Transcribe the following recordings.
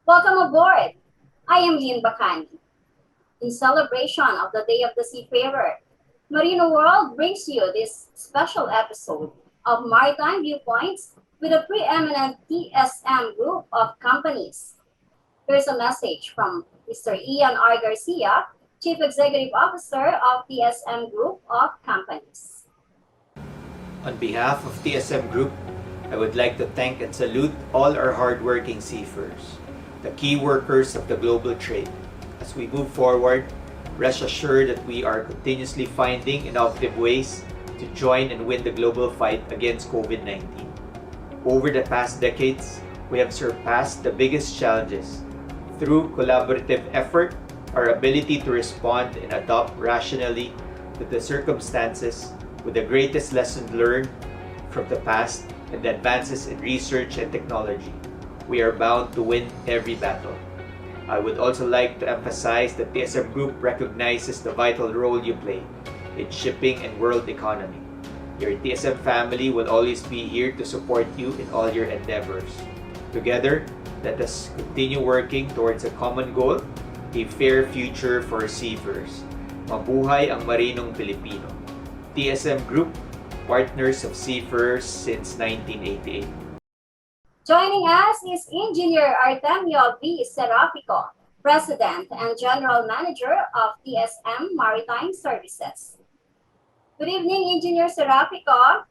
Welcome aboard. I am Lynn Bacani. In celebration of the Day of the Seafarer, Marino World brings you this special episode of Maritime Viewpoints with a preeminent TSM group of companies. Here's a message from Mr. Ian R. Garcia, Chief Executive Officer of TSM Group of Companies. On behalf of TSM Group, I would like to thank and salute all our hardworking seafarers, the key workers of the global trade. As we move forward, rest assured that we are continuously finding innovative ways to join and win the global fight against COVID-19. Over the past decades, we have surpassed the biggest challenges. Through collaborative effort, our ability to respond and adapt rationally to the circumstances with the greatest lessons learned from the past and the advances in research and technology, we are bound to win every battle. I would also like to emphasize that TSM Group recognizes the vital role you play in shipping and world economy. Your TSM family will always be here to support you in all your endeavors. Together, let us continue working towards a common goal, a fair future for seafarers. Mabuhay ang marinong Pilipino. TSM Group, partners of seafarers since 1988. Joining us is Engineer Artemio V. Serafico, President and General Manager of TSM Maritime Services. Good evening, Engineer Serafico.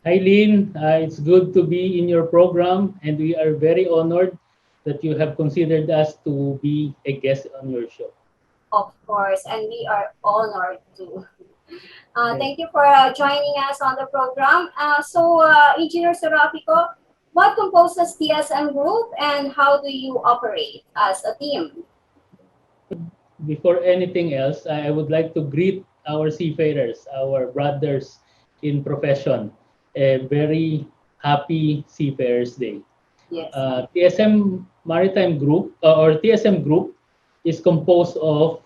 Hi, Lynn. It's good to be in your program, and we are very honored that you have considered us to be a guest on your show. Of course, and we are honored to. Yes. Thank you for joining us on the program. Engineer Serafico, what composes TSM Group and how do you operate as a team? Before anything else, I would like to greet our seafarers, our brothers in profession, a very happy Seafarers Day. Yes. TSM Maritime Group or TSM Group is composed of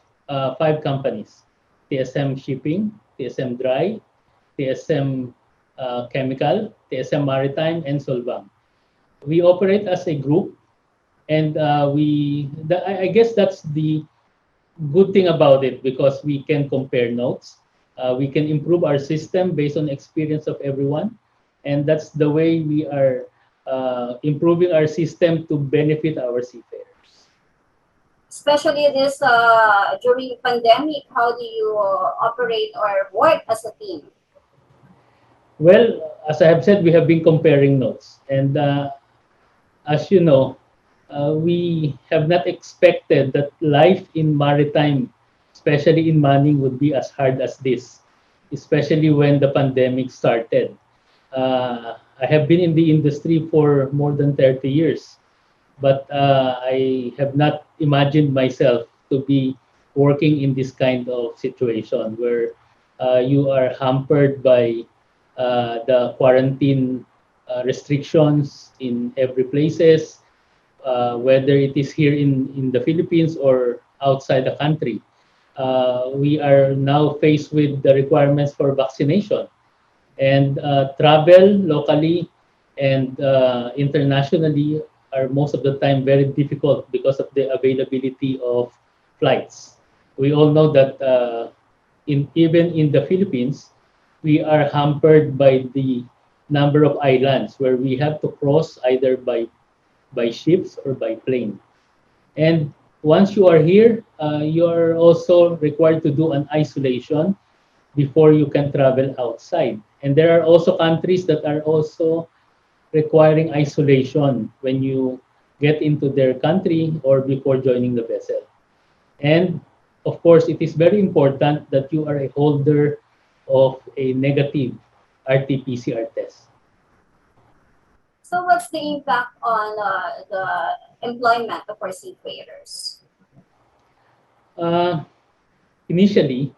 five companies: TSM Shipping, TSM Dry, TSM Chemical, TSM Maritime, and Solvang. We operate as a group, and I guess that's the good thing about it because we can compare notes. We can improve our system based on experience of everyone, and that's the way we are improving our system to benefit our seafarers. Especially this during pandemic, how do you operate or work as a team? Well, as I have said, we have been comparing notes, and as you know, we have not expected that life in maritime, especially in manning, would be as hard as this, especially when the pandemic started. I have been in the industry for more than 30 years, but I have not imagined myself to be working in this kind of situation where you are hampered by the quarantine restrictions in every places, whether it is here in the Philippines or outside the country. We are now faced with the requirements for vaccination and travel locally and internationally are most of the time very difficult because of the availability of flights. We all know that even in the Philippines, we are hampered by the number of islands where we have to cross either by ships or by plane. And once you are here, you are also required to do an isolation before you can travel outside. And there are also countries that are also requiring isolation when you get into their country or before joining the vessel. And of course, it is very important that you are a holder of a negative RT-PCR test. So what's the impact on the employment of our seafarers? Uh, Initially,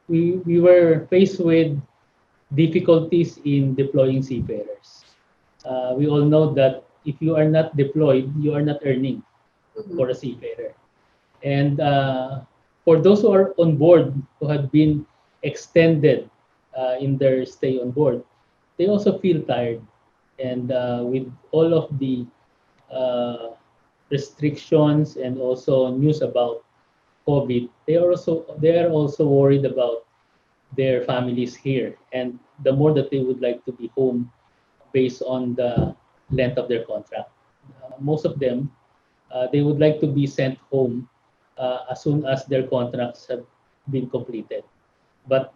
we were faced with difficulties in deploying seafarers. We all know that if you are not deployed, you are not earning Mhm. for a seafarer. And for those who are on board, who have been extended in their stay on board, they also feel tired. And with all of the uh, restrictions and also news about COVID, they are also worried about their families here, and the more that they would like to be home based on the length of their contract. Most of them, they would like to be sent home as soon as their contracts have been completed. But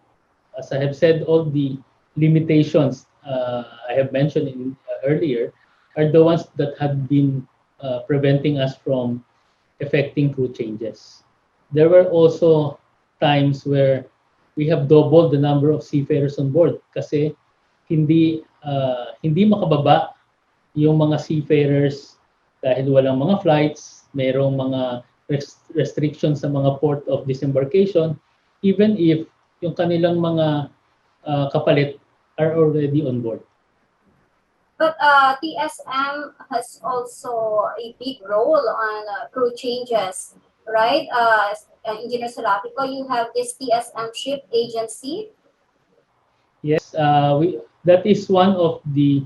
as I have said, all the limitations I have mentioned earlier are the ones that had been preventing us from effecting crew changes. There were also times where we have doubled the number of seafarers on board kasi hindi makababa yung mga seafarers dahil walang mga flights, mayroong mga restrictions sa mga port of disembarkation, even if yung kanilang mga kapalit are already on board. But TSM has also a big role on crew changes, right? Engineer Serafico, you have this TSM ship agency. Yes, that is one of the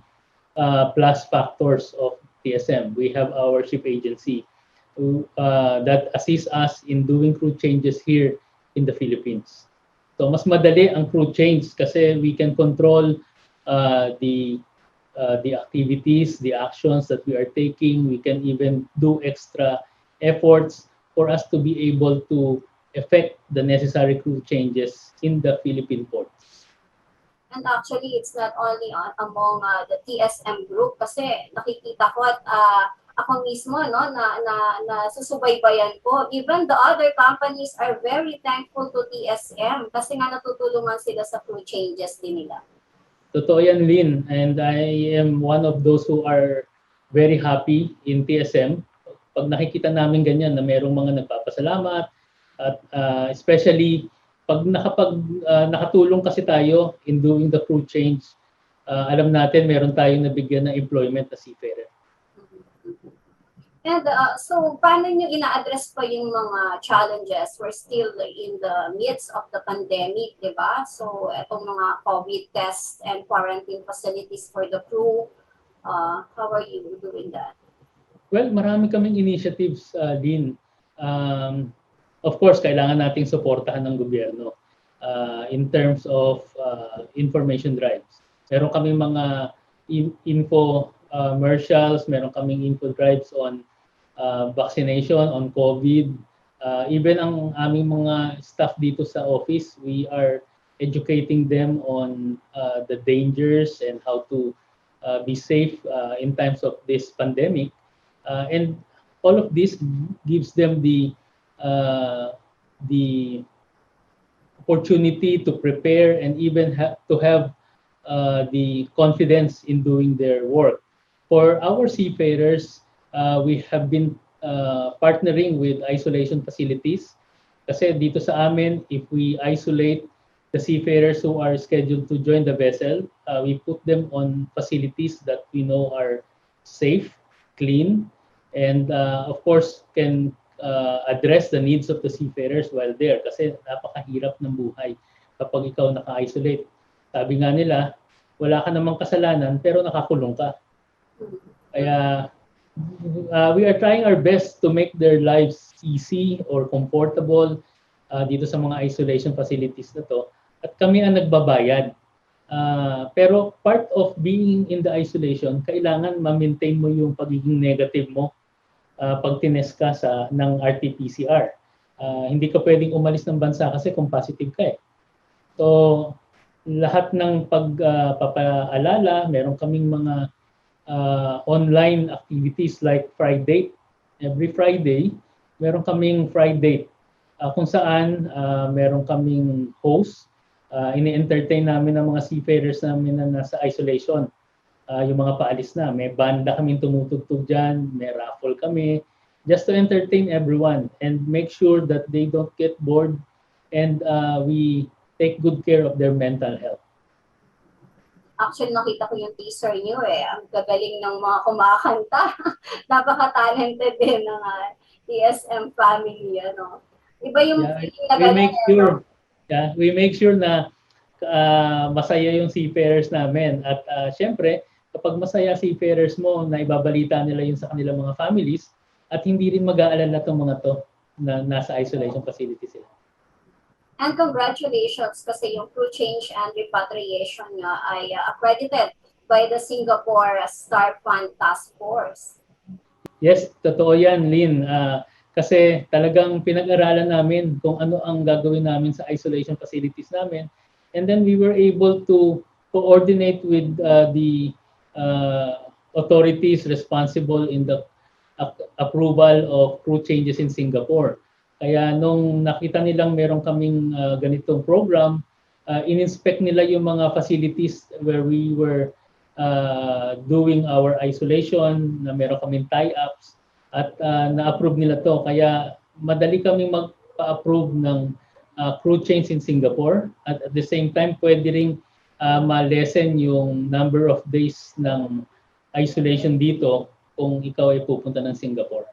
plus factors of TSM. We have our ship agency that assists us in doing crew changes here in the Philippines. So mas madali ang crew change kasi we can control uh, the the activities, the actions that we are taking. We can even do extra efforts for us to be able to effect the necessary crew changes in the Philippine ports. And actually, it's not only among the TSM group kasi nakikita ko at ako mismo no na susubaybayan ko. Even the other companies are very thankful to TSM kasi nga natutulungan sila sa crew changes din nila. Totoo yan, Lynn. And I am one of those who are very happy in TSM. Pag nakikita namin ganyan na merong mga nagpapasalamat at especially pag nakatulong kasi tayo in doing the crew change, alam natin meron tayong nabigyan ng employment na seafarer. And so, paano nyo ina-address pa yung mga challenges? We're still in the midst of the pandemic, di ba? So, etong mga COVID tests and quarantine facilities for the crew, how are you doing that? Well, marami kaming initiatives, Lynn. Of course, kailangan nating suportahan ng gobyerno in terms of information drives. Meron kaming mga infomercials, meron kaming info drives on vaccination, on COVID. Even ang aming mga staff dito sa office, we are educating them on the dangers and how to be safe in times of this pandemic. And all of this gives them the opportunity to prepare and even to have the confidence in doing their work. For our seafarers, we have been partnering with isolation facilities kasi dito sa amin, if we isolate the seafarers who are scheduled to join the vessel, we put them on facilities that we know are safe, clean, and of course can address the needs of the seafarers while there kasi napakahirap ng buhay kapag ikaw naka-isolate. Sabi nga nila, wala ka namang kasalanan pero nakakulong ka. Kaya we are trying our best to make their lives easy or comfortable dito sa mga isolation facilities na to. At kami ang nagbabayad. Pero part of being in the isolation, kailangan ma-maintain mo yung pagiging negative mo pag tinest ka ng RT-PCR. Hindi ka pwedeng umalis ng bansa kasi kung positive ka eh. So, lahat ng pagpapaalala, meron kaming mga online activities like Friday. Every Friday, meron kaming Friday kung saan meron kaming host. Ini-entertain namin ang mga seafarers namin na nasa isolation. Yung mga paalis na. May banda kaming tumutugtog dyan, may raffle kami, just to entertain everyone and make sure that they don't get bored and we take good care of their mental health. Actually, nakita ko yung teaser niyo eh. Ang gagaling ng mga kumakanta. Napaka-talented din ng TSM family. Ano. Iba yung feeling na gano'n. We make sure na masaya yung seafarers namin. At syempre, kapag masaya seafarers mo na ibabalita nila yun sa kanilang mga families, at hindi rin mag-aalala itong mga to na nasa isolation facility sila. And congratulations kasi yung crew change and repatriation niya ay accredited by the Singapore Star Fund Task Force. Yes, totoo yan, Lynn. Kasi talagang pinag-aralan namin kung ano ang gagawin namin sa isolation facilities namin. And then we were able to coordinate with the authorities responsible in the approval of crew changes in Singapore. Kaya nung nakita nilang meron kaming ganitong program, in-inspect nila yung mga facilities where we were doing our isolation, na meron kaming tie-ups, at na-approve nila to. Kaya madali kaming magpa-approve ng crew change in Singapore. At the same time, pwede rin ma-lessen yung number of days ng isolation dito kung ikaw ay pupunta ng Singapore.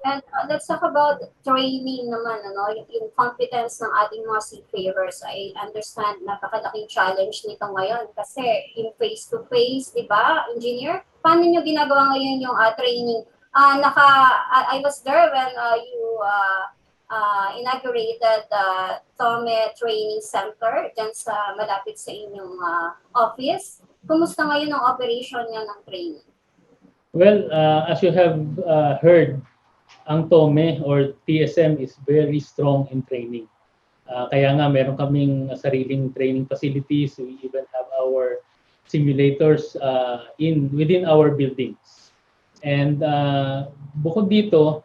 And let's talk about training naman, ano, yung competence ng ating mga seafarers. I understand napakalaking challenge nito ngayon kasi in face-to-face, di ba, engineer? Paano nyo ginagawa ngayon yung training? I was there when you inaugurated the Tome Training Center dyan sa malapit sa inyong office. Kumusta ngayon ang operation nyo ng training? Well, as you have heard, ang TOME or TSM is very strong in training. Kaya nga meron kaming sariling training facilities. We even have our simulators within our buildings. And bukod dito,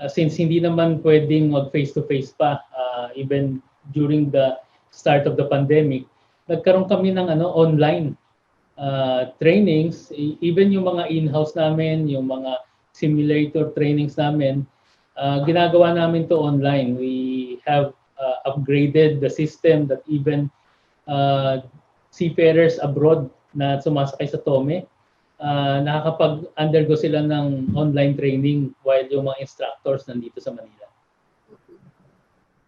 since hindi naman pwedeng mag face-to-face pa, even during the start of the pandemic, nagkaroon kami ng online trainings. Even yung mga in-house namin, yung mga simulator trainings namin, ginagawa namin to online. We have upgraded the system that even seafarers abroad na sumasakay sa TOME, nakakapag-undergo sila ng online training while yung mga instructors nandito sa Manila.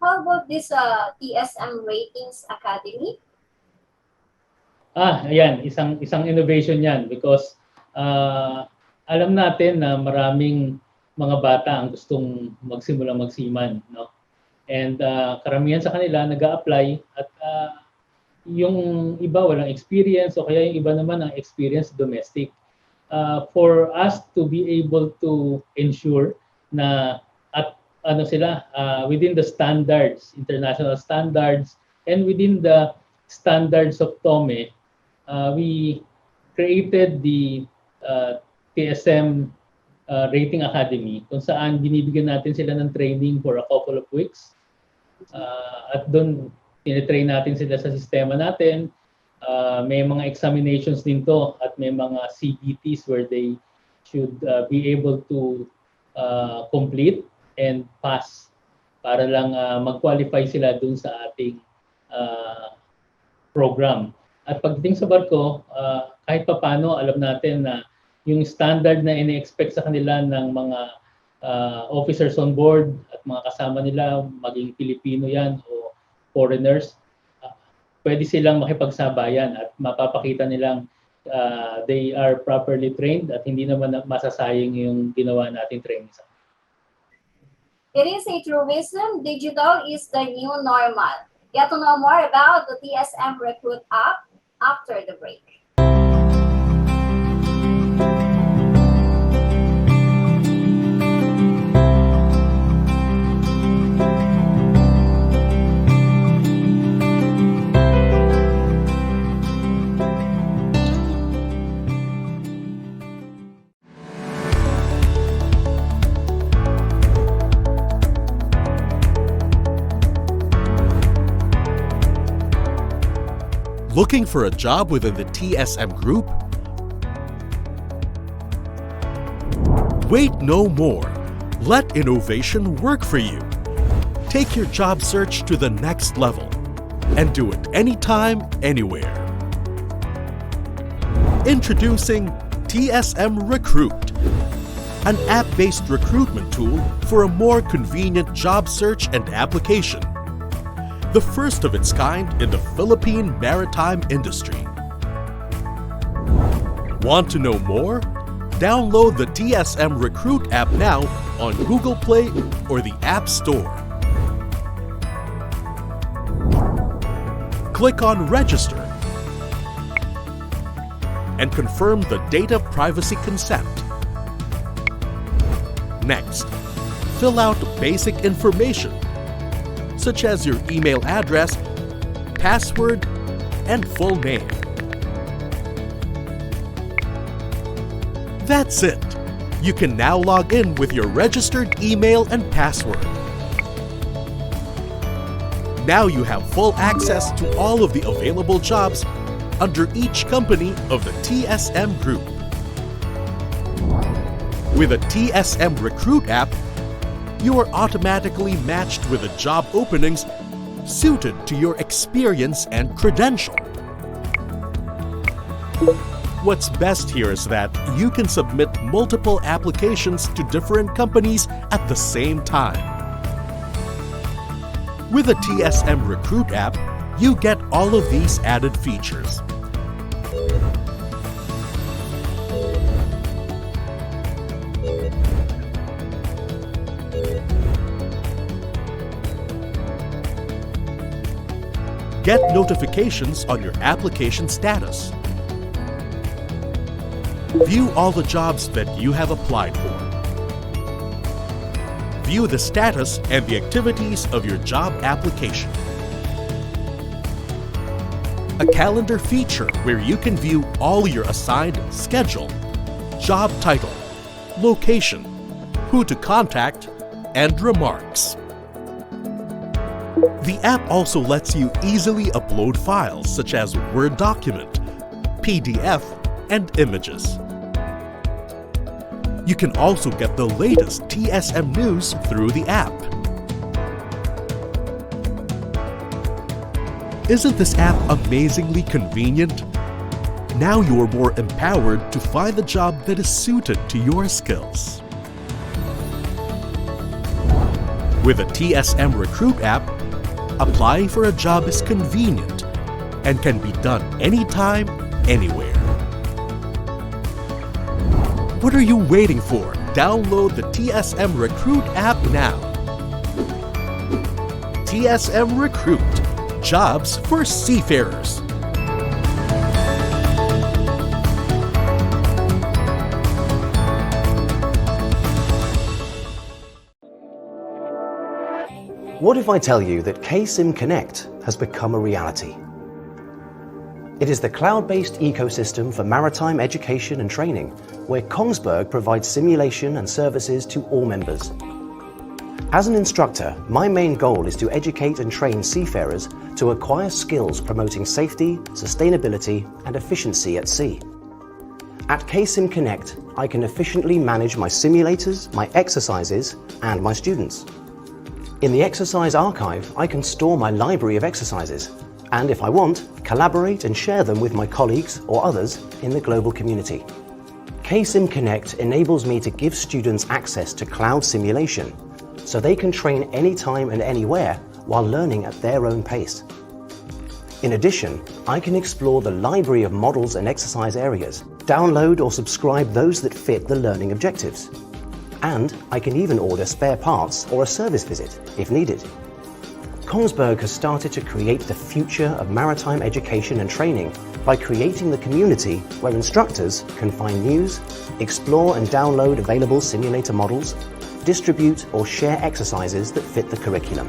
How about this TSM Ratings Academy? Ayan, isang innovation yan because alam natin na maraming mga bata ang gustong magsimula magsiman, no? And karamihan sa kanila nag-a-apply at yung iba walang experience o kaya yung iba naman ang experience domestic. For us to be able to ensure na at sila within the standards, international standards, and within the standards of TOME, we created the TSM Rating Academy kung saan binibigyan natin sila ng training for a couple of weeks. At doon, tinitrain natin sila sa sistema natin. May mga examinations din to at may mga CBTs where they should be able to complete and pass para lang mag-qualify sila dun sa ating program. At pagdating sa barko, kahit papano alam natin na yung standard na ini-expect sa kanila ng mga officers on board at mga kasama nila, maging Pilipino yan o foreigners, pwede silang makipagsabayan at mapapakita nilang they are properly trained at hindi naman masasayang yung ginawa natin training sa. It is a truism, digital is the new normal. Get to know more about the TSM Recruit app after the break. Looking for a job within the TSM Group? Wait no more. Let innovation work for you. Take your job search to the next level and do it anytime, anywhere. Introducing TSM Recruit, an app-based recruitment tool for a more convenient job search and application. The first of its kind in the Philippine maritime industry. Want to know more? Download the TSM Recruit app now on Google Play or the App Store. Click on Register and confirm the data privacy consent. Next, fill out basic information such as your email address, password, and full name. That's it. You can now log in with your registered email and password. Now you have full access to all of the available jobs under each company of the TSM Group. With a TSM Recruit app, you are automatically matched with the job openings suited to your experience and credential. What's best here is that you can submit multiple applications to different companies at the same time. With the TSM Recruit app, you get all of these added features. Get notifications on your application status. View all the jobs that you have applied for. View the status and the activities of your job application. A calendar feature where you can view all your assigned schedule, job title, location, who to contact, and remarks. The app also lets you easily upload files such as Word document, PDF, and images. You can also get the latest TSM news through the app. Isn't this app amazingly convenient? Now you are more empowered to find the job that is suited to your skills. With a TSM Recruit app, applying for a job is convenient and can be done anytime, anywhere. What are you waiting for? Download the TSM Recruit app now. TSM Recruit. Jobs for seafarers. What if I tell you that KSIM Connect has become a reality? It is the cloud-based ecosystem for maritime education and training, where Kongsberg provides simulation and services to all members. As an instructor, my main goal is to educate and train seafarers to acquire skills promoting safety, sustainability, and efficiency at sea. At KSIM Connect, I can efficiently manage my simulators, my exercises, and my students. In the exercise archive, I can store my library of exercises, and if I want, collaborate and share them with my colleagues or others in the global community. KSIM Connect enables me to give students access to cloud simulation, so they can train anytime and anywhere while learning at their own pace. In addition, I can explore the library of models and exercise areas, download or subscribe those that fit the learning objectives. And I can even order spare parts or a service visit if needed. Kongsberg has started to create the future of maritime education and training by creating the community where instructors can find news, explore and download available simulator models, distribute or share exercises that fit the curriculum.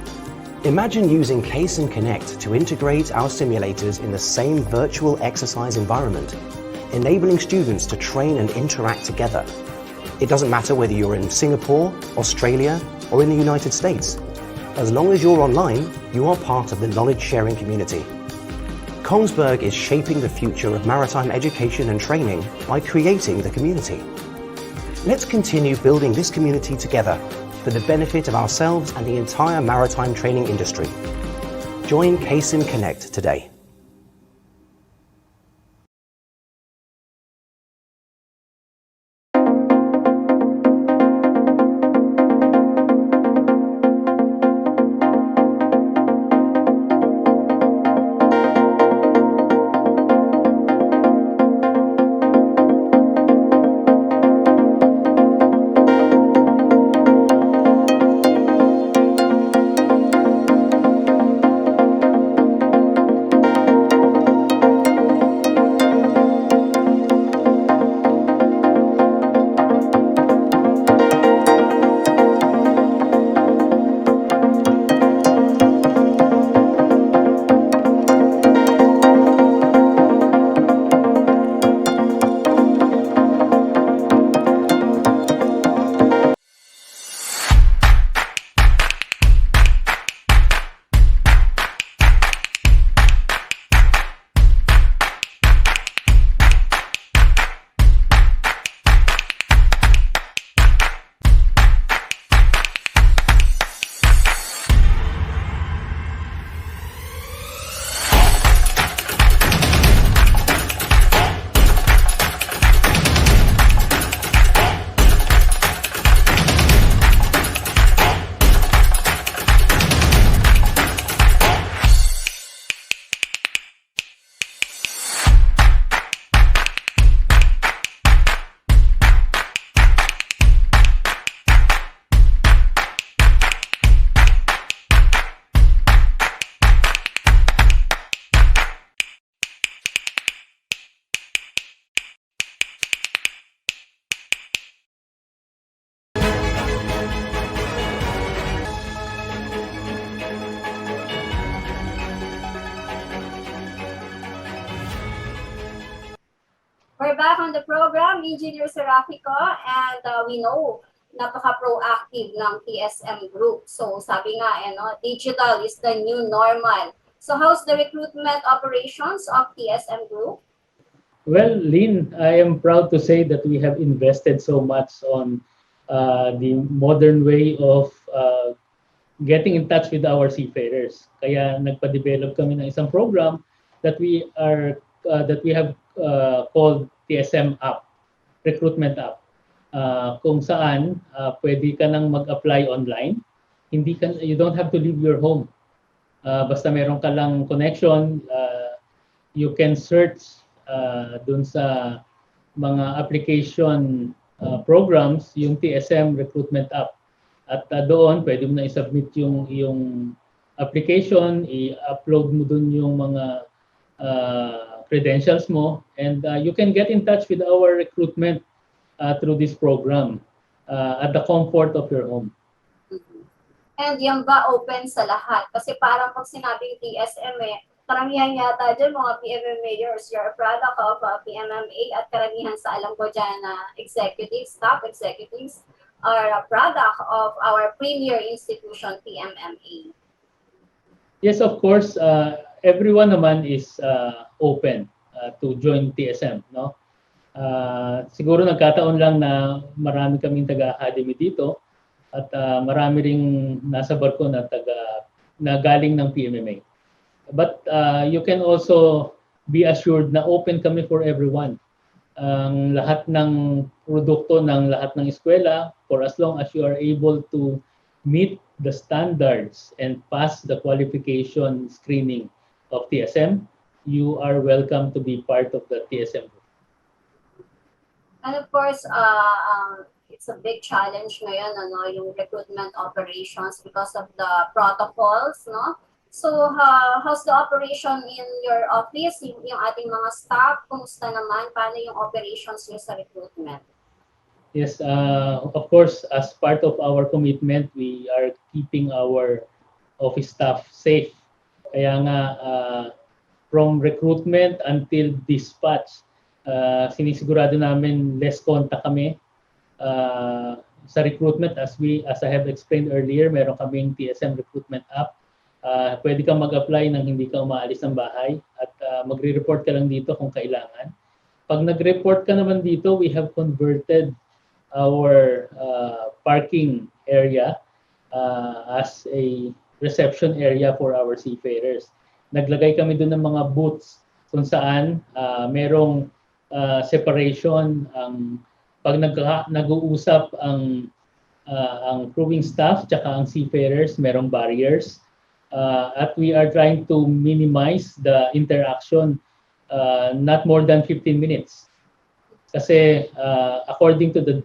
Imagine using KSIM Connect to integrate our simulators in the same virtual exercise environment, enabling students to train and interact together. It doesn't matter whether you're in Singapore, Australia, or in the United States. As long as you're online, you are part of the knowledge-sharing community. Kongsberg is shaping the future of maritime education and training by creating the community. Let's continue building this community together for the benefit of ourselves and the entire maritime training industry. Join KSIM Connect today. We're back on the program, Engineer Serafico, and we know napaka-proactive ng TSM Group. So sabi nga, digital is the new normal. So how's the recruitment operations of TSM Group? Well, Lynn, I am proud to say that we have invested so much on the modern way of getting in touch with our seafarers. Kaya nagpa-develop kami ng isang program that we have called TSM app, recruitment app. Kung saan pwede ka nang mag-apply online. You don't have to leave your home. Basta meron ka lang connection, you can search dun sa mga application programs yung TSM recruitment app. At doon pwede mo na i-submit yung application, i-upload mo dun yung mga credentials mo, and you can get in touch with our recruitment through this program at the comfort of your home. And yan ba open sa lahat? Kasi parang pag sinabing TSM karamihan yata dyan mga PMMAers, you're a product of PMMA, at karamihan sa alam ko dyan na executives, top executives, are a product of our premier institution, PMMA. Yes, of course, everyone naman is open to join TSM, no? Siguro nagkataon lang na marami kaming taga-academy dito at marami ring nasa barko na galing ng PMMA. But you can also be assured na open kami for everyone. Ang lahat ng produkto ng lahat ng eskwela, for as long as you are able to meet the standards and pass the qualification screening of TSM, you are welcome to be part of the TSM Group. And of course, it's a big challenge ngayon, yung recruitment operations because of the protocols, no? So, how's the operation in your office, yung ating mga staff? Kumusta naman? Paano yung operations nyo sa recruitment? Yes, of course, as part of our commitment, we are keeping our office staff safe. Kaya nga, from recruitment until dispatch, sinisigurado namin less contact kami. Sa recruitment, as I have explained earlier, meron kaming TSM recruitment app. Pwede kang mag-apply nang hindi ka umaalis ng bahay at magre-report ka lang dito kung kailangan. Pag nag-report ka naman dito, we have converted our parking area as a reception area for our seafarers. Naglagay kami doon ng mga booths kung saan merong separation. Pag nag-uusap ang crewing staff tsaka ang seafarers, merong barriers. At we are trying to minimize the interaction not more than 15 minutes. Kasi according to the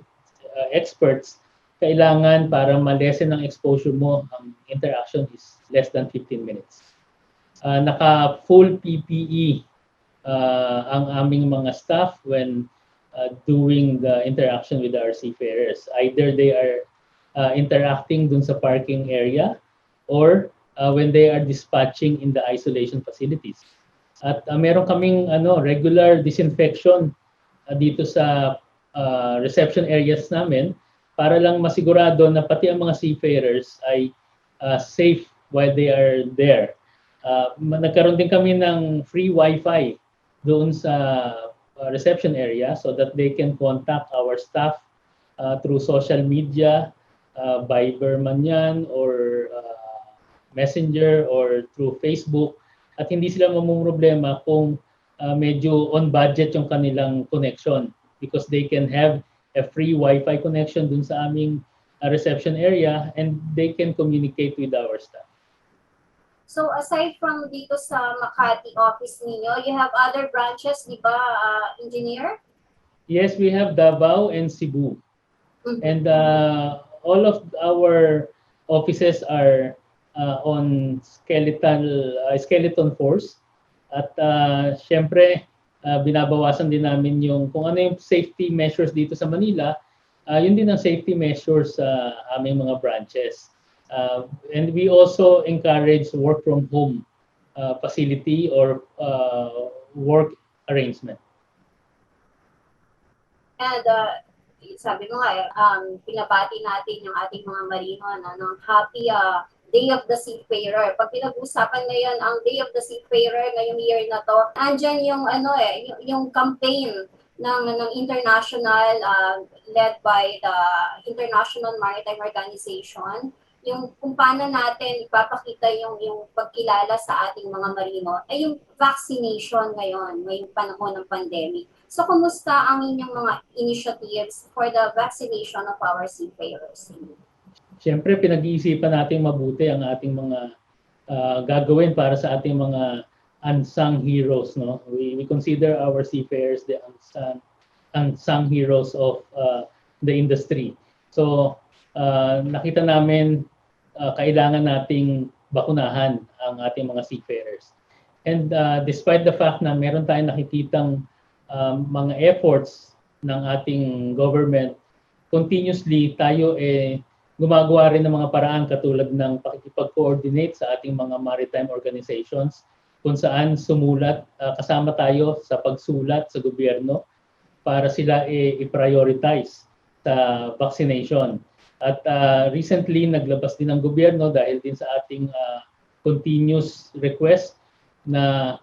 experts, kailangan para ma-lessen ang exposure mo, ang interaction is less than 15 minutes. Naka-full PPE ang aming mga staff when doing the interaction with our seafarers. Either they are interacting dun sa parking area or when they are dispatching in the isolation facilities. At meron kaming regular disinfection dito sa reception areas namin para lang masigurado na pati ang mga seafarers ay safe while they are there. Nagkaroon din kami ng free Wi-Fi doon sa reception area so that they can contact our staff through social media, Viber man yan, or Messenger, or through Facebook, at hindi sila mamumroblema kung medyo on budget yung kanilang connection because they can have a free Wi-Fi connection dun sa aming reception area and they can communicate with our staff. So aside from dito sa Makati office ninyo, you have other branches, di ba, engineer? Yes, we have Davao and Cebu. Mm-hmm. And all of our offices are on skeleton force. At syempre, binabawasan din namin kung ano yung safety measures dito sa Manila, yun din ang safety measures sa aming mga branches. And we also encourage work from home facility or work arrangement. And sabi mo nga, pinabati natin yung ating mga marino ng happy Day of the Seafarer. Pag pinag-usapan ngayon ang Day of the Seafarer ngayong year na to, andyan yung yung campaign ng international led by the International Maritime Organization, yung kung paano natin ipapakita yung pagkilala sa ating mga marino ay yung vaccination ngayon, ngayong panahon ng pandemic. So, kumusta ang inyong mga initiatives for the vaccination of our seafarers? Siyempre, pinag-iisipan natin mabuti ang ating mga gagawin para sa ating mga unsung heroes. No? We consider our seafarers the unsung heroes of the industry. So, nakita namin kailangan nating bakunahan ang ating mga seafarers. And despite the fact na meron tayong nakikitang mga efforts ng ating government, continuously tayo gumagawa rin ng mga paraan katulad ng pakikipag-coordinate sa ating mga maritime organizations kung saan sumulat, kasama tayo sa pagsulat sa gobyerno para sila i-prioritize sa vaccination. At recently, naglabas din ng gobyerno dahil din sa ating continuous request na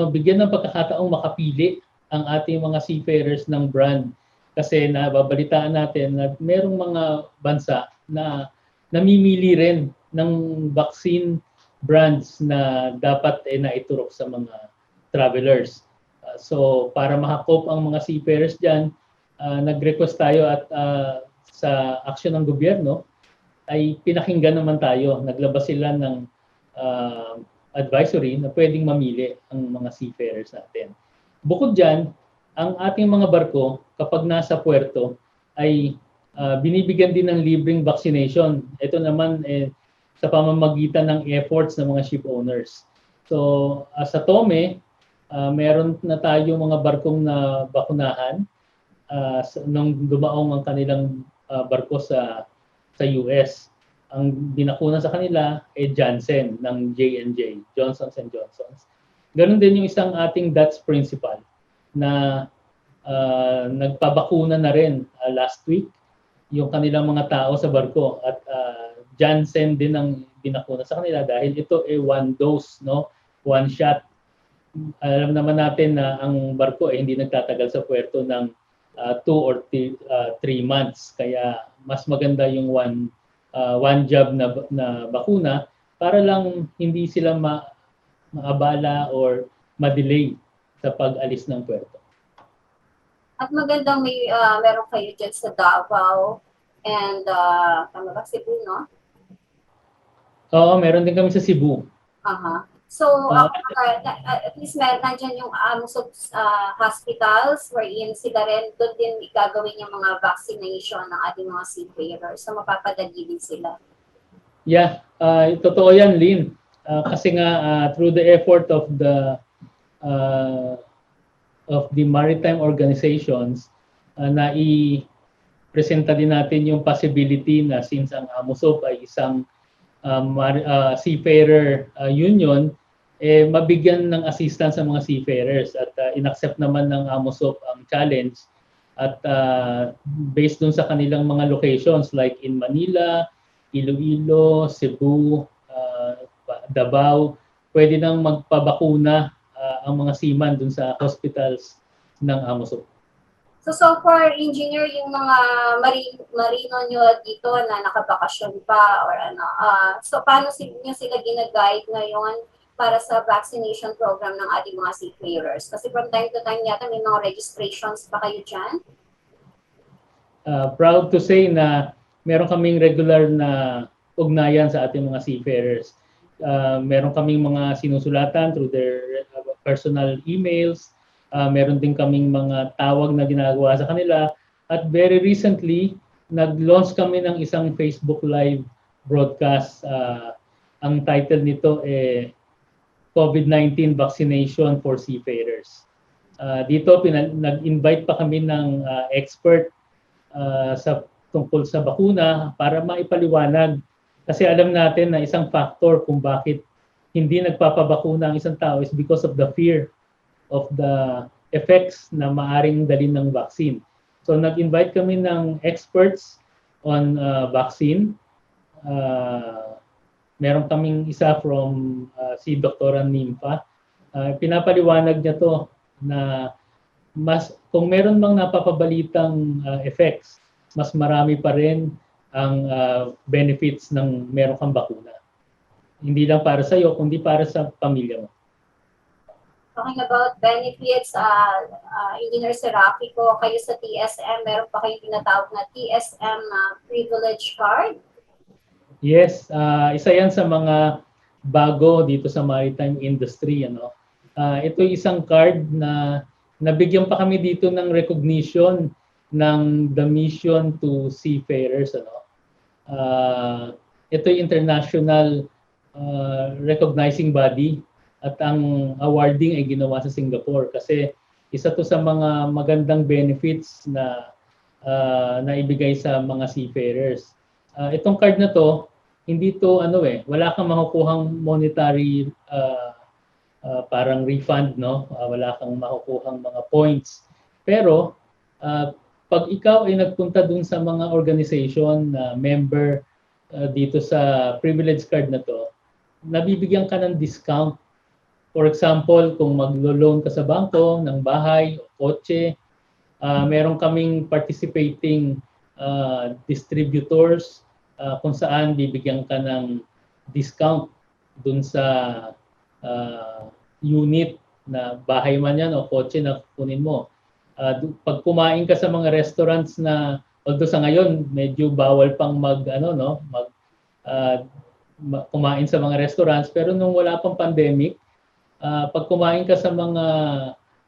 bigyan ng pagkakataong makapili ang ating mga seafarers ng brand. Kasi nababalitaan natin na merong mga bansa na namimili rin ng vaccine brands na dapat naiturok sa mga travelers. So para makakope ang mga seafarers dyan, nag-request tayo at sa aksyon ng gobyerno ay pinakinggan naman tayo. Naglabas sila ng advisory na pwedeng mamili ang mga seafarers natin. Bukod dyan, ang ating mga barko kapag nasa puerto ay binibigyan din ng libreng vaccination. Ito naman sa pamamagitan ng efforts ng mga ship owners. So sa Tome, meron na tayo mga barkong na bakunahan nung dumaong ang kanilang barko sa US. Ang binakuna sa kanila Janssen ng J&J, Johnson & Johnson. Ganon din yung isang ating Dutch principal na nagpabakuna na rin last week yung kanilang mga tao sa barko at Janssen din ang binakuna sa kanila dahil ito one dose, no? One shot. Alam naman natin na ang barko hindi nagtatagal sa puerto ng 2 or 3 months, kaya mas maganda yung one jab na bakuna para lang hindi sila maabala or ma-delay sa pag-alis ng puerto. At magandang meron kayo dyan sa Davao and tama ba, Cebu, no? Oo, meron din kami sa Cebu. So, at least nandiyan yung hospitals wherein sila rin, doon din gagawin yung mga vaccination ng ating mga seafarers. So, mapapadali din sila. Yeah, totoo yan, Lynn. Kasi nga, through the effort of the maritime organizations, presenta din natin yung possibility na since ang AMOSOP ay isang seafarer union, mabigyan ng assistance sa mga seafarers at inaccept naman ng AMOSOP ang challenge at based dun sa kanilang mga locations like in Manila, Iloilo, Cebu, Davao, pwede nang magpabakuna ang mga seaman dun sa hospitals ng AMOSOP. So far, engineer, yung mga marino nyo dito na nakabakasyon pa or so paano nyo sila ginaguide ngayon para sa vaccination program ng ating mga seafarers? Kasi from time to time yata may mga registrations pa kayo dyan? Proud to say na meron kaming regular na ugnayan sa ating mga seafarers. Meron kaming mga sinusulatan through their personal emails. Meron din kaming mga tawag na ginagawa sa kanila. At very recently, nag-launch kami ng isang Facebook Live broadcast. Ang title nito COVID-19 Vaccination for Seafarers. Dito, nag-invite pa kami ng expert tungkol sa bakuna para maipaliwanag. Kasi alam natin na isang factor kung bakit hindi nagpapabakuna ang isang tao is because of the fear of the effects na maaring dalhin ng vaccine. So nag-invite kami ng experts on vaccine. Meron kaming isa from si Dr. Nimfa. Pinapaliwanag niya to na kung meron mang napapabalitang effects, mas marami pa rin ang benefits ng meron kang bakuna. Hindi lang para sa iyo, kundi para sa pamilya mo. Talking about benefits, Engineer Serafico, kayo sa TSM, meron pa kayong tinatawag na TSM privilege card? Yes, isa yan sa mga bago dito sa maritime industry. Ito isang card na nabigyan pa kami dito ng recognition ng the mission to seafarers. Ito yung international recognizing body at ang awarding ay ginawa sa Singapore kasi isa to sa mga magandang benefits na naibigay sa mga seafarers. Itong card na to, hindi to wala kang makukuhang monetary parang refund, no? Wala kang makukuhang mga points. Pero pag ikaw ay nagpunta dun sa mga organization na member dito sa privilege card na to, nabibigyan ka ng discount. For example, kung maglo-loan ka sa bangko ng bahay o kotse, meron kaming participating distributors kung saan bibigyan ka ng discount dun sa unit na bahay man yan o kotse na kunin mo. Pag kumain ka sa mga restaurants na, although sa ngayon medyo bawal pang kumain sa mga restaurants, pero nung wala pang pandemic, pag kumain ka sa mga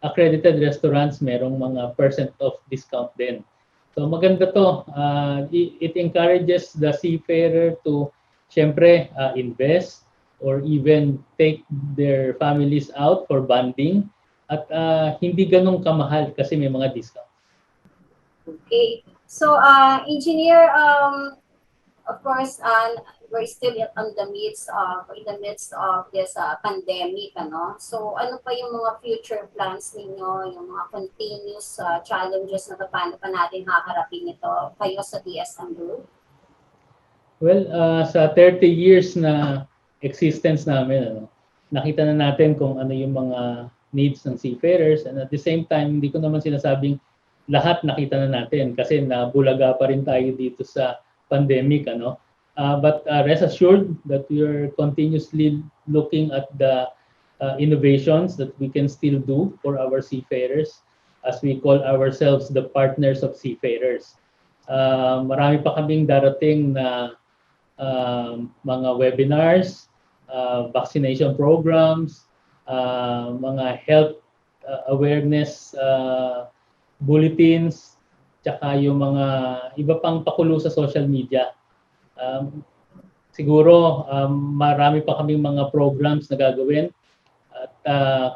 accredited restaurants, merong mga percent of discount din. So maganda to. It encourages the seafarer to syempre invest or even take their families out for bonding at hindi ganun kamahal kasi may mga discount. Okay. So, Engineer, of course, we're still in the midst of this pandemic, So, ano pa yung mga future plans ninyo, yung mga continuous challenges na paano pa natin haharapin ito kayo sa TSM Group? Well, sa 30 years na existence namin, nakita na natin kung ano yung mga needs ng seafarers, and at the same time, hindi ko naman sinasabing lahat nakita na natin kasi nabulaga pa rin tayo dito sa pandemic, But rest assured that we are continuously looking at the innovations that we can still do for our seafarers, as we call ourselves the partners of seafarers. Marami pa kaming darating na mga webinars, vaccination programs, mga health awareness bulletins, tsaka yung mga iba pang pakulo sa social media. Siguro marami pa kaming mga programs na gagawin at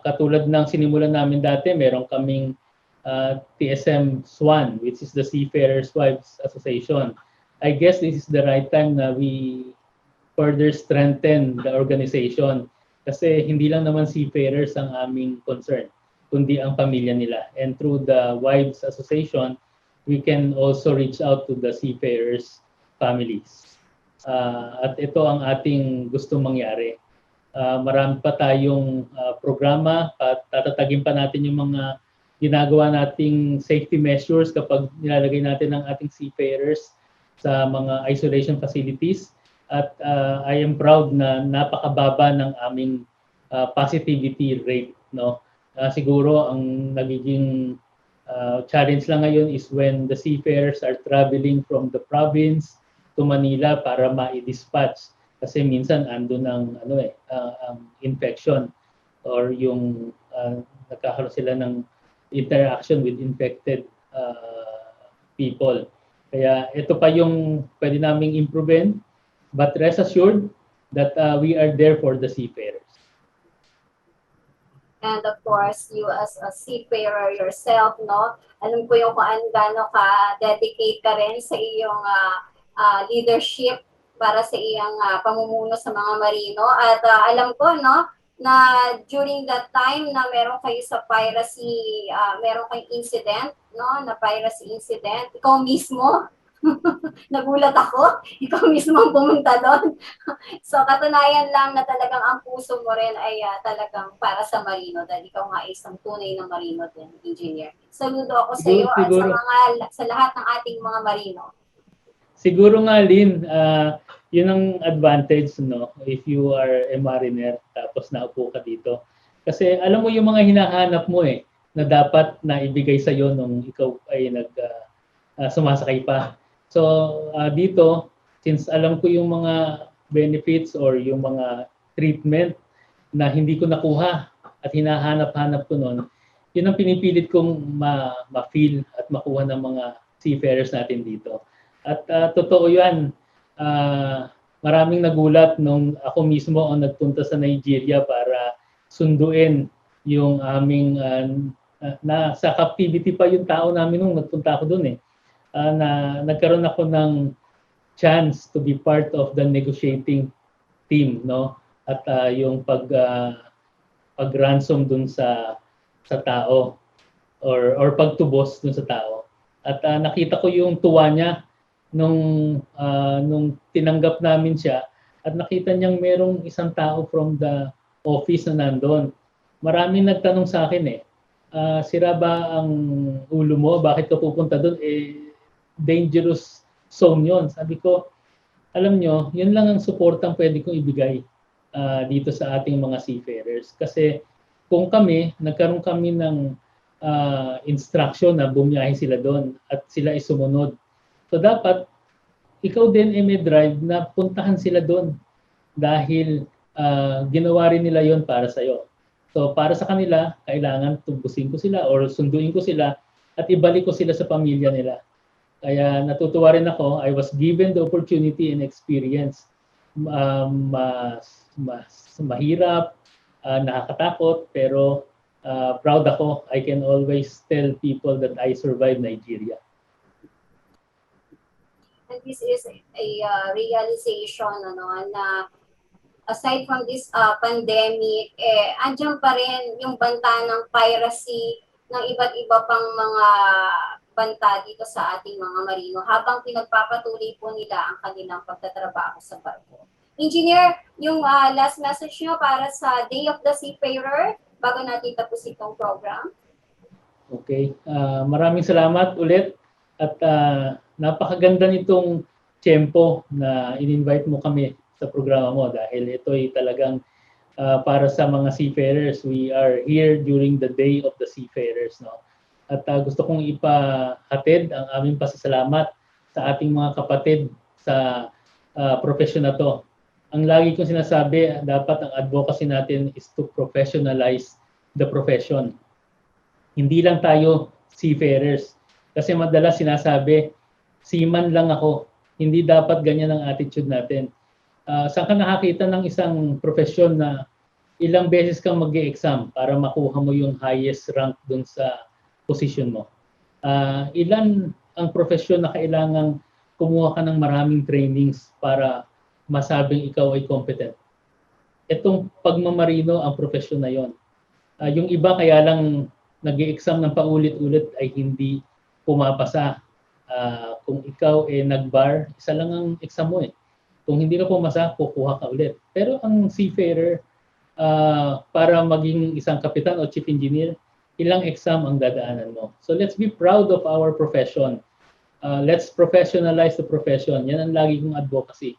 katulad ng sinimulan namin dati, meron kaming TSM SWAN, which is the Seafarers Wives Association. I guess this is the right time na we further strengthen the organization kasi hindi lang naman seafarers ang aming concern, kundi ang pamilya nila. And through the Wives Association, we can also reach out to the seafarers' families. At ito ang ating gusto mangyari. Marami pa tayong programa at tatatagin pa natin yung mga ginagawa nating safety measures kapag nilalagay natin ang ating seafarers sa mga isolation facilities. At I am proud na napakababa ng aming positivity rate. Siguro ang nagiging challenge lang ngayon is when the seafarers are traveling from the province to Manila para ma-dispatch kasi minsan andun ang infection or yung nagkakaroon sila ng interaction with infected people. Kaya ito pa yung pwede naming improve, but rest assured that we are there for the seafarers. And of course, you as a seafarer yourself, alam ko yung kung gaano ka-dedicate ka rin sa iyong leadership para sa iyong pamumuno sa mga marino. At alam ko, na during that time na meron kayo sa piracy, meron kayong incident, no, na piracy incident. Ikaw mismo, nagulat ako, ikaw mismo ang pumunta doon. So katunayan lang na talagang ang puso mo rin ay talagang para sa marino dahil ikaw nga ay isang tunay na marino din, engineer. Saludo ako sa iyo at Siguro, sa lahat ng ating mga marino. siguro nga, Lynn, yun ang advantage, no? If you are a mariner, tapos naupo ka dito. Kasi alam mo yung mga hinahanap mo na dapat na ibigay sa iyo nung ikaw ay sumasakay pa. So, dito, since alam ko yung mga benefits or yung mga treatment na hindi ko nakuha at hinahanap-hanap ko noon, yun ang pinipilit kong ma-feel at makuha ng mga seafarers natin dito. At totoo yan, maraming nagulat nung ako mismo ang nagpunta sa Nigeria para sunduin yung aming sa captivity pa yung tao namin nung nagpunta ako doon na nagkaroon ako ng chance to be part of the negotiating team, no? At yung pag-ransom dun sa tao or pagtubos dun sa tao. At nakita ko yung tuwa niya nung tinanggap namin siya at nakita niyang merong isang tao from the office na nandoon. Maraming nagtanong sa akin sira ba ang ulo mo? Bakit ka pupunta doon? Dangerous zone yon. Sabi ko, alam nyo, yun lang ang suportang pwede kong ibigay dito sa ating mga seafarers. Kasi kung nagkaroon kami ng instruction na bumiyahe sila doon at sila ay sumunod. So dapat, ikaw din ay may drive na puntahan sila doon dahil ginawa rin nila yon para sa'yo. So para sa kanila, kailangan tubusin ko sila or sunduin ko sila at ibalik ko sila sa pamilya nila. Kaya natutuwa rin ako, I was given the opportunity and experience. Mahirap, nakakatakot, pero proud ako. I can always tell people that I survived Nigeria. And this is a realization na aside from this pandemic, andyan pa rin yung banta ng piracy ng iba't iba pang mga banta dito sa ating mga marino habang pinagpapatuloy po nila ang kanilang pagtatrabaho sa barko. Engineer, yung last message nyo para sa Day of the Seafarer bago natin tapos itong program. Okay. Maraming salamat ulit at napakaganda nitong tiyempo na in-invite mo kami sa programa mo dahil ito ay talagang para sa mga seafarers. We are here during the Day of the Seafarers, no? At gusto kong ipahatid ang aming pasasalamat sa ating mga kapatid sa profession na to. Ang lagi kong sinasabi, dapat ang advocacy natin is to professionalize the profession. Hindi lang tayo seafarers. Kasi madalas sinasabi, seaman lang ako. Hindi dapat ganyan ang attitude natin. Saan ka nakakita ng isang profesyon na ilang beses kang mag-e-exam para makuha mo yung highest rank dun sa position mo? Ilan ang profesyon na kailangang kumuha ka ng maraming trainings para masabing ikaw ay competent? Itong pagmamarino ang profesyon na yon. Yung iba kaya lang nag-e-exam ng paulit-ulit ay hindi pumapasa. Kung ikaw nag-bar, isa lang ang exam mo Kung hindi ka pumasa, kukuha ka ulit. Pero ang seafarer, para maging isang kapitan o chief engineer, ilang exam ang dadaanan mo. So let's be proud of our profession. Let's professionalize the profession. Yan ang lagi kong advocacy.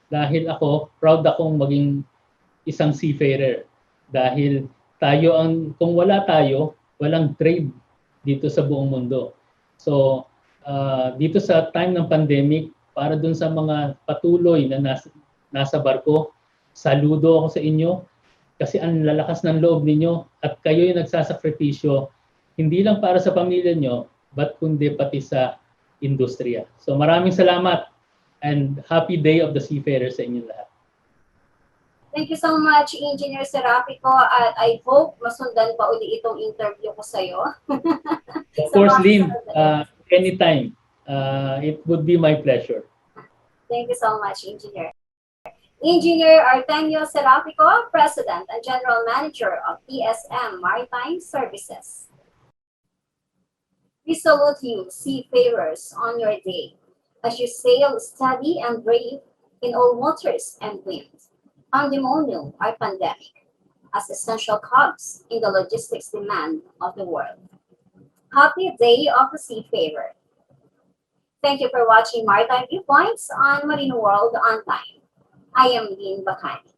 Dahil ako, proud akong maging isang seafarer. Dahil kung wala tayo, walang trade dito sa buong mundo. So, dito sa time ng pandemic, para dun sa mga patuloy na nasa barko, saludo ako sa inyo kasi ang lalakas ng loob ninyo at kayo yung nagsasakripisyo hindi lang para sa pamilya nyo, but kundi pati sa industriya. So maraming salamat and happy Day of the Seafarer sa inyo lahat. Thank you so much, Engineer Serafico, at I hope masundan pa uli itong interview ko sa'yo. Of course, Lynn, anytime. It would be my pleasure. Thank you so much, Engineer. Engineer Artemio Serafico, President and General Manager of TSM Maritime Services. We salute you, seafarers, on your day, as you sail steady and brave in all waters and winds, pandemonium or pandemic, as essential cogs in the logistics demand of the world. Happy Day of the Seafarer. Thank you for watching Maritime Viewpoints on Marino World Online. I am Lynn Bacani.